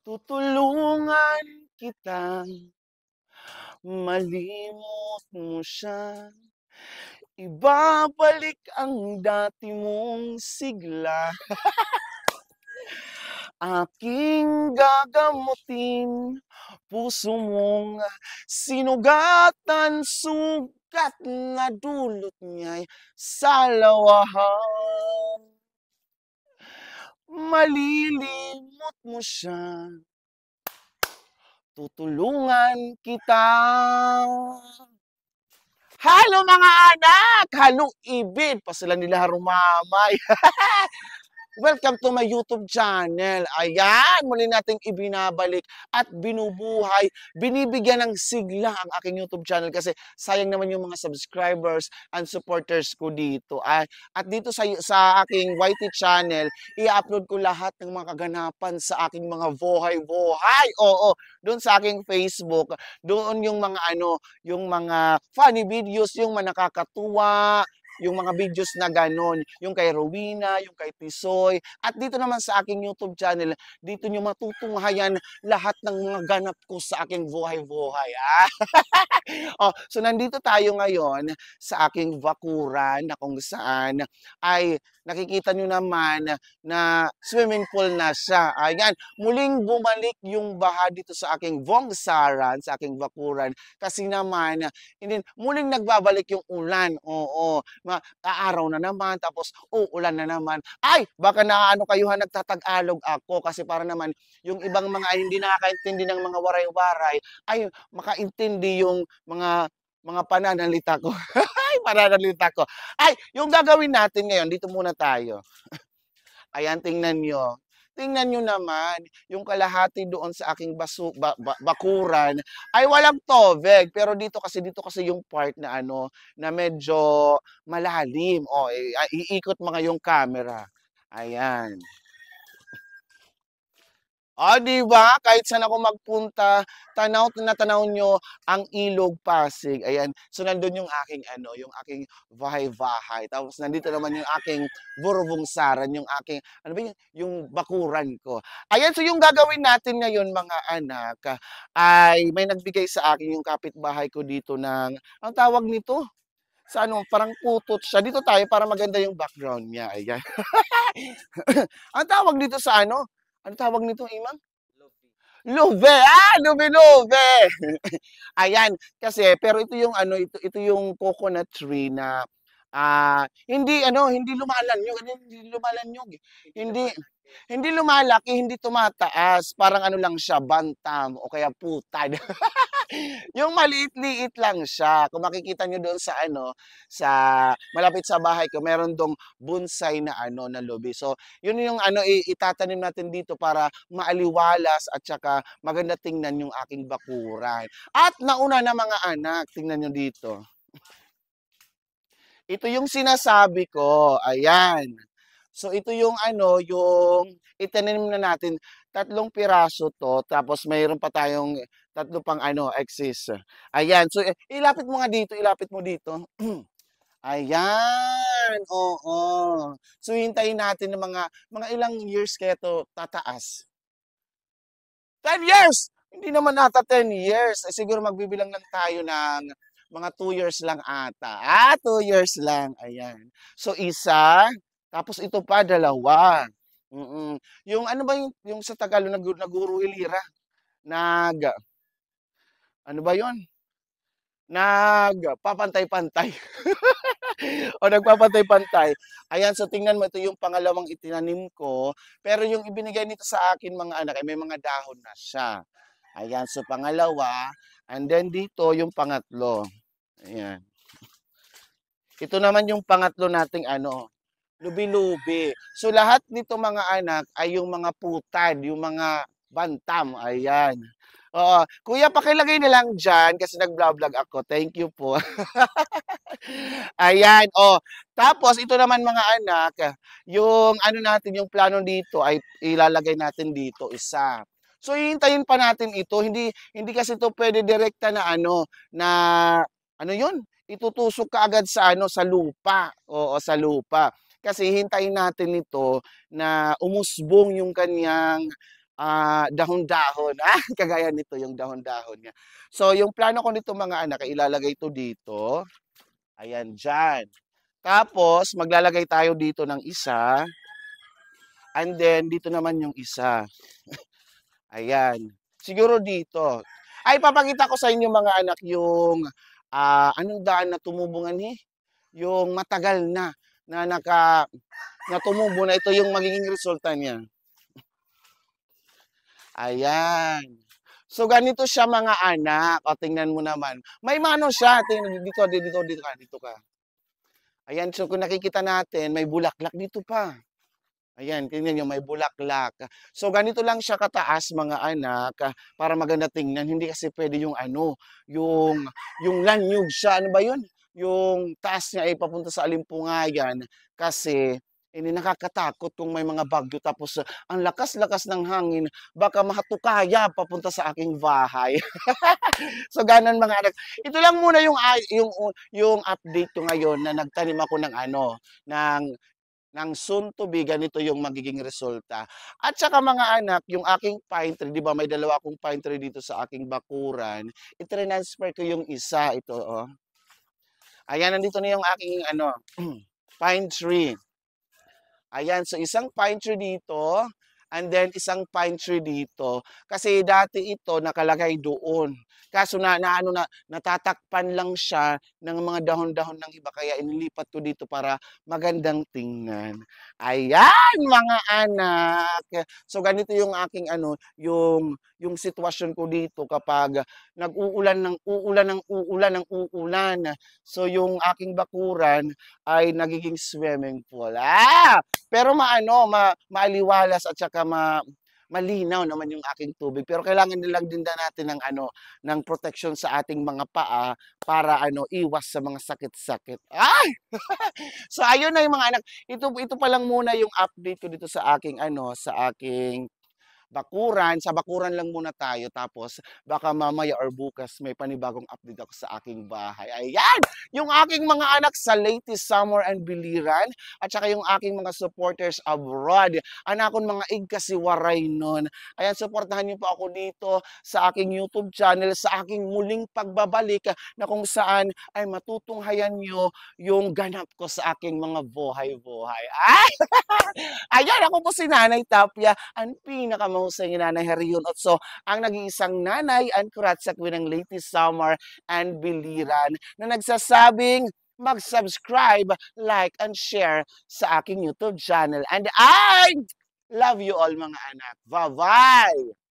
Tutulungan kitang malimot mo siya. Ibabalik ang dati mong sigla. Aking gagamutin, puso mong sinugatan, sugat na dulot niya'y salawahan. Malilimot mo siya, tutulungan kita. Halo mga anak! Halo ibid! Pa sila nila rumamay. Welcome to my YouTube channel. Ayan, muli nating ibinabalik at binubuhay, binibigyan ng sigla ang aking YouTube channel kasi sayang naman yung mga subscribers and supporters ko dito. At dito sa aking YT channel, i-upload ko lahat ng mga kaganapan sa aking mga buhay-buhay. Oo, doon sa aking Facebook, doon yung mga yung mga funny videos, yung mga nakakatuwa, yung mga videos na ganon, yung kay Rowena, yung kay Tisoy, at dito naman sa aking YouTube channel, dito nyo matutunghayan lahat ng mga ganap ko sa aking buhay-buhay. So nandito tayo ngayon sa aking bakuran na kung saan ay nakikita nyo naman na swimming pool na siya. Ayan, muling bumalik yung baha dito sa aking bongsaran, sa aking bakuran. Kasi naman, hindi, muling nagbabalik yung ulan. Oo, aaraw na naman, tapos ulan na naman. Ay, baka naano kayuhan nagtatag-alog ako kasi para naman yung ibang mga hindi nakakaintindi ng mga waray-waray ay makaintindi yung mga pananalita ko. Ay, pananalita ko. Ay, yung gagawin natin ngayon, dito muna tayo. Ayan, tingnan nyo. Tingnan nyo naman, yung kalahati doon sa aking bakuran ay walang tubig. Pero dito kasi yung part na na medyo malalim. O, iikot mga yung camera. Ayan. Di ba? Kahit saan ako magpunta, tanaw nyo ang Ilog Pasig. Ayan. So, nandun yung aking, yung aking bahay-bahay. Tapos, nandito naman yung aking burubungsaran, yung aking, ano ba yun? Yung bakuran ko. Ayan. So, yung gagawin natin ngayon, mga anak, ay may nagbigay sa akin yung kapitbahay ko dito ng, ang tawag nito? Sa parang putot siya. Dito tayo para maganda yung background niya. Ayan. Ang tawag dito sa ano tawag nito, Imang? Lube, lube-lube. Ayan, kasi pero ito yung ito yung coconut tree na hindi lumalanyog, hindi lumalanyog. Hindi hindi lumalaki, hindi tumataas. Parang lang siya, bantam o kaya putad. Yung maliit-liit lang siya. Kung makikita nyo doon sa malapit sa bahay ko, meron dong bonsai na na lobe. So, yun yung itatanim natin dito para maaliwalas at saka maganda tingnan yung aking bakuran. At nauna na mga anak, tingnan nyo dito. Ito yung sinasabi ko. Ayan. So, ito yung yung itanim na natin. 3 piraso to, tapos mayroon pa tayong 3 pang excess. Ayan. So, ilapit mo nga dito, ilapit mo dito. Ayan. Oo. So, hintayin natin ng mga ilang years kaya to tataas. 10 years! Hindi naman ata 10 years. Siguro magbibilang lang tayo ng mga 2 years lang ata. 2 years lang. Ayan. So, isa. Tapos ito pa, 2. Yung ano ba yung sa Tagalog naguro ilira? Ano ba yon? Nagpapantay-pantay. O nagpapantay-pantay. Ayan, so tingnan mo, ito yung pangalawang itinanim ko. Pero yung ibinigay nito sa akin mga anak, ay may mga dahon na siya. Ayan, so pangalawa. And then dito, yung pangatlo. Ayan. Ito naman yung pangatlo nating lubi-lubi. So lahat nito mga anak ay yung mga putad, yung mga bantam. Ayan. Oo. Kuya, pakilagay na lang dyan kasi nag-vlog ako. Thank you po. Ayan. Tapos ito naman mga anak, yung natin, yung plano dito ay ilalagay natin dito isa. So hihintayin pa natin ito. Hindi kasi ito pwede direkta na na yun? Itutusok ka agad sa lupa. Oo, sa lupa. Kasi hintayin natin ito na umusbong yung kanyang dahon-dahon. Kagaya nito yung dahon-dahon niya. So, yung plano ko nito mga anak ay ilalagay ito dito. Ayan, diyan. Tapos maglalagay tayo dito ng isa, and then dito naman yung isa. Ayan. Siguro dito. Ay, papakita ko sa inyo mga anak yung, anong daan na tumubungan eh? Yung matagal na tumubo na ito yung magiging resulta niya. Ayan. So, ganito siya mga anak. O, tingnan mo naman. May mano siya. Tingnan dito ka. Ayan, so kung nakikita natin, may bulaklak dito pa. Ayan, tingnan niyo, may bulaklak. So, ganito lang siya kataas mga anak, para maganda tingnan. Hindi kasi pwede yung ano, yung lanyug siya. Ano ba yun? Yung taas niya ay papunta sa alimpungayan kasi hindi nakakatakot kung may mga bagyo tapos ang lakas-lakas ng hangin, baka mahatukaya papunta sa aking bahay. So, ganon mga anak. Ito lang muna yung update ko ngayon na nagtanim ako ng ano, ng soon to be, ganito yung magiging resulta. At saka mga anak, yung aking pine tree, 'di ba may dalawa akong pine tree dito sa aking bakuran, i-transfer ko yung isa, ito, oh. Ayan, nandito na yung aking ano, pine tree. Ayan, so isang pine tree dito, and then isang pine tree dito. Kasi dati ito nakalagay doon. Kaso natatakpan lang siya ng mga dahon-dahon ng iba kaya inilipat ko dito para magandang tingnan. Ayan mga anak. So ganito yung aking ano, yung sitwasyon ko dito kapag nag-uulan ng uulan ng uulan ng uulan. So yung aking bakuran ay nagiging swimming pool. Pero maaliwalas at saka malinaw naman yung aking tubig. Pero kailangan nilang din natin ng ano, ng protection sa ating mga paa para ano, iwas sa mga sakit-sakit. Ay! So ayun na yung mga anak. Ito pa lang muna yung update ko dito sa aking ano, sa aking bakuran. Sa bakuran lang muna tayo tapos baka mamaya or bukas may panibagong update ako sa aking bahay. Ayan! Yung aking mga anak sa latest summer and biliran at saka yung aking mga supporters abroad. Anakon mga igkasiwaray nun. Ayan, supportahan niyo po ako dito sa aking YouTube channel, sa aking muling pagbabalik na kung saan ay matutunghayan niyo yung ganap ko sa aking mga buhay-buhay. Ay! Ayan, ako po si Nanay Tapia, ang pinakamahusay ni Nanay Herion Otso, ang nag-iisang nanay and kuratsak ng latest summer and biliran na nagsasabing mag-subscribe, like, and share sa aking YouTube channel. And I love you all mga anak. Bye-bye!